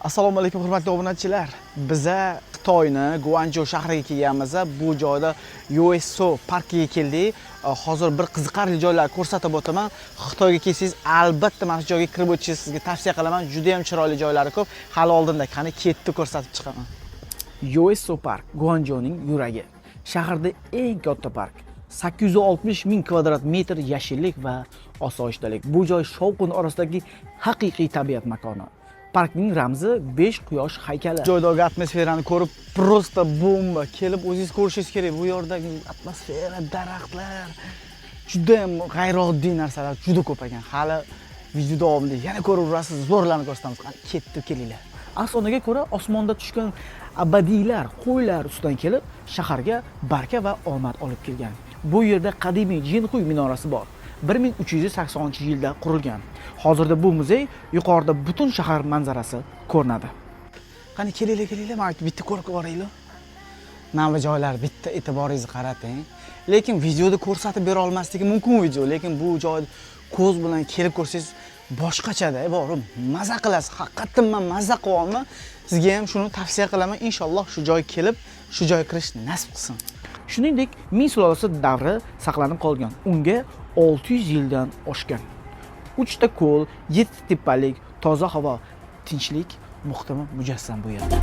Assalomu alaykum hurmatli obunachilar. Biza Xitoyni Guanzhou shahriga kelganmiz. Bu joyda USO parkiga keldik. Hozir bir qiziqarli joylar ko'rsatib o'taman. Xitoyga kelsangiz albatta mana shu joyga kirib o'tishingizni sizga tavsiya qilaman. Juda ham chiroyli joylari ko'p. Hali oldinda qani ketdi ko'rsatib chiqaman. USO park Guanzhouning yuragi. Shaharda eng katta park. 860 ming kvadrat metr yashillik va osoyishtalik. Bu joy shovqin orasidagi haqiqiy tabiat makoni. Parkning ramzi 5 quyosh haykali. Joydagi atmosferani ko'rib, prosta bomba. Kelib o'zingiz ko'rishingiz kerak. Bu yerdagi atmosfera, daraxtlar juda ham g'ayrioddiy narsalar juda ko'p ekan. Hali video davomida yana ko'rib urasiz, zo'rlarni ko'rsatamiz. Ketdi, kelinglar. Afsonaga ko'ra, osmonda tushgan abadiylar, qo'ylar ustidan kelib, shaharga baraka va omad olib kelgan. Bu yerda qadimiy Jinxuy minorasi bor. 1380-yilda qurilgan. Hozirda bu muzey yuqorida butun shahar manzarasi ko'rinadi. Qani kelinglar, mana bitta ko'rib boraylik. Mana joylar bitta e'tiboringizni qarating. Lekin videoda ko'rsatib bera olmasligi mumkin video, lekin bu joyni ko'z bilan kelib ko'rsangiz boshqachada, borib maza qilasiz. Haqiqatan men maza qilyapman. Sizga ham shuni tavsiya qilaman. Inshaalloh shu joyga kelib, shu joyga kirish nasib qilsin. Shuningdek, Ming sulolasi davri saqlanib qolgan. Unga 600 yildan oshgan. 3 ta ko'l, 7 tepalik, toza havo, tinchlik muhitimi mujassam bu yerda.